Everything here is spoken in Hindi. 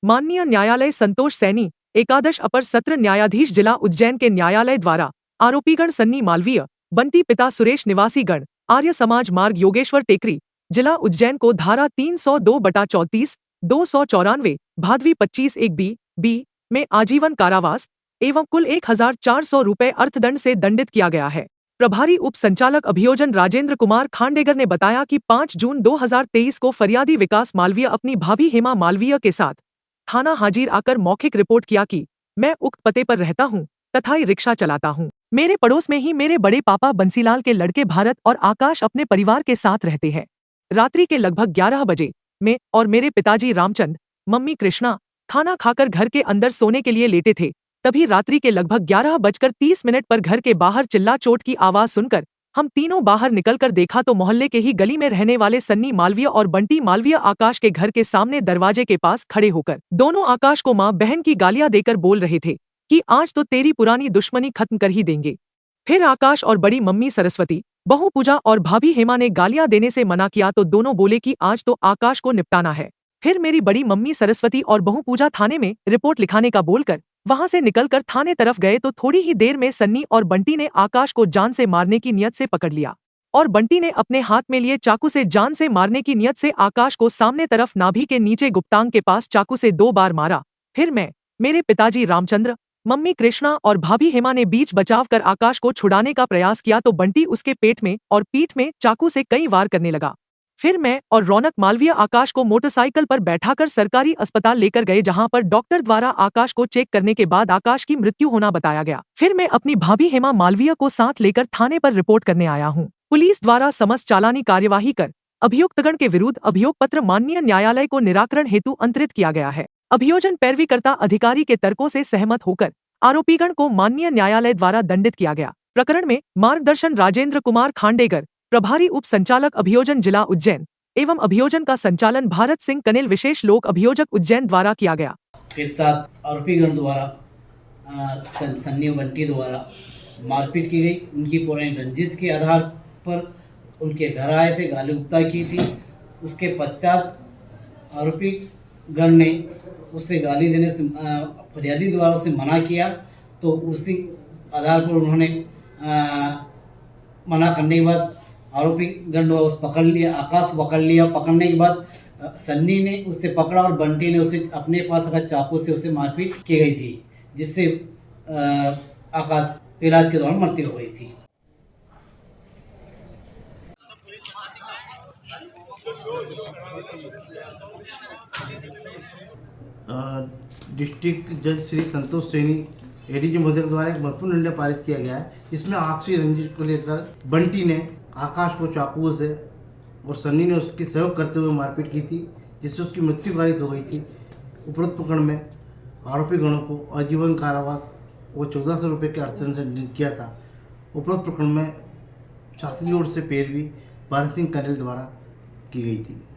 माननीय न्यायालय संतोष सैनी एकादश अपर सत्र न्यायाधीश जिला उज्जैन के न्यायालय द्वारा आरोपीगण सन्नी मालवीय, बंटी पिता सुरेश निवासी गण, आर्य समाज मार्ग योगेश्वर टेकरी, जिला उज्जैन को धारा 302/34, 294, भादवी 25(1)(b) में आजीवन कारावास एवं कुल 1,400 रुपये अर्थदंड से दंडित किया गया है। प्रभारी उप संचालक अभियोजन राजेंद्र कुमार खांडेगर ने बताया कि 5 जून 2023 को फरियादी विकास मालवीय अपनी भाभी हेमा मालवीय के साथ थाना हाजिर आकर मौखिक रिपोर्ट किया कि मैं उक्त पते पर रहता हूं तथा रिक्शा चलाता हूं। मेरे पड़ोस में ही मेरे बड़े पापा बंसीलाल के लड़के भारत और आकाश अपने परिवार के साथ रहते हैं। रात्रि के लगभग 11 बजे मैं और मेरे पिताजी रामचंद, मम्मी कृष्णा खाना खाकर घर के अंदर सोने के लिए लेटे थे। तभी रात्रि के लगभग 11:30 पर घर के बाहर चिल्ला चोट की आवाज सुनकर हम तीनों बाहर निकलकर देखा तो मोहल्ले के ही गली में रहने वाले सन्नी मालवीय और बंटी मालवीय आकाश के घर के सामने दरवाजे के पास खड़े होकर दोनों आकाश को मां बहन की गालियां देकर बोल रहे थे कि आज तो तेरी पुरानी दुश्मनी खत्म कर ही देंगे। फिर आकाश और बड़ी मम्मी सरस्वती, बहू पूजा और भाभी हेमा ने गालियां देने से मना किया तो दोनों बोले कि आज तो आकाश को निपटाना है। फिर मेरी बड़ी मम्मी सरस्वती और बहू पूजा थाने में रिपोर्ट लिखाने का बोलकर वहां से निकलकर थाने तरफ गए तो थोड़ी ही देर में सन्नी और बंटी ने आकाश को जान से मारने की नियत से पकड़ लिया और बंटी ने अपने हाथ में लिए चाकू से जान से मारने की नियत से आकाश को सामने तरफ नाभि के नीचे गुप्तांग के पास चाकू से 2 बार मारा। फिर मैं, मेरे पिताजी रामचंद्र, मम्मी कृष्णा और भाभी हेमा ने बीच बचाव कर आकाश को छुड़ाने का प्रयास किया तो बंटी उसके पेट में और पीठ में चाकू से कई वार करने लगा। फिर मैं और रौनक मालवीय आकाश को मोटरसाइकिल पर बैठाकर सरकारी अस्पताल लेकर गए जहां पर डॉक्टर द्वारा आकाश को चेक करने के बाद आकाश की मृत्यु होना बताया गया। फिर मैं अपनी भाभी हेमा मालवीय को साथ लेकर थाने पर रिपोर्ट करने आया हूं। पुलिस द्वारा समस्त चालानी कार्यवाही कर अभियुक्तगण के विरुद्ध अभियोग पत्र माननीय न्यायालय को निराकरण हेतु अंतरित किया गया है। अभियोजन पैरवीकर्ता अधिकारी के तर्कों से सहमत होकर आरोपीगण को माननीय न्यायालय द्वारा दंडित किया गया। प्रकरण में मार्गदर्शन राजेंद्र कुमार खांडेगर, प्रभारी उप संचालक अभियोजन जिला उज्जैन एवं अभियोजन का संचालन भारत सिंह कनिल विशेष लोक अभियोजक उज्जैन द्वारा किया गया। के साथ आरोपीगण द्वारा सन्नी बंटी द्वारा मारपीट की गई। उनकी पुरानी रंजिश के आधार पर उनके घर आए थे, गाली गुप्ता की थी। उसके पश्चात आरोपी गण ने उससे गाली देने से फरियादी द्वारा उसे मना किया तो उसी आधार पर उन्होंने मना करने के बाद आरोपी गण पकड़ लिया, आकाश पकड़ लिया। पकड़ने के बाद सन्नी ने उसे पकड़ा और बंटी ने उसे अपने पास रखा चाकू से उसे मारपीट की गई थी, जिससे आकाश इलाज के दौरान मृत्यु हो गई थी। डिस्ट्रिक्ट जज श्री संतोष सैनी एडीजी महोदय द्वारा एक महत्वपूर्ण निर्णय पारित किया गया है। इसमें आपसी रंजिश को लेकर बंटी ने आकाश को चाकू से और सन्नी ने उसकी सहयोग करते हुए मारपीट की थी, जिससे उसकी मृत्यु कारित हो गई थी। उपरोक्त प्रकरण में आरोपी गणों को आजीवन कारावास व 1400 रुपये के अर्थदंड से दंडित किया था। उपरोक्त प्रकरण में शासकीय ओर से पैरवी भारत सिंह कनिल द्वारा की गई थी।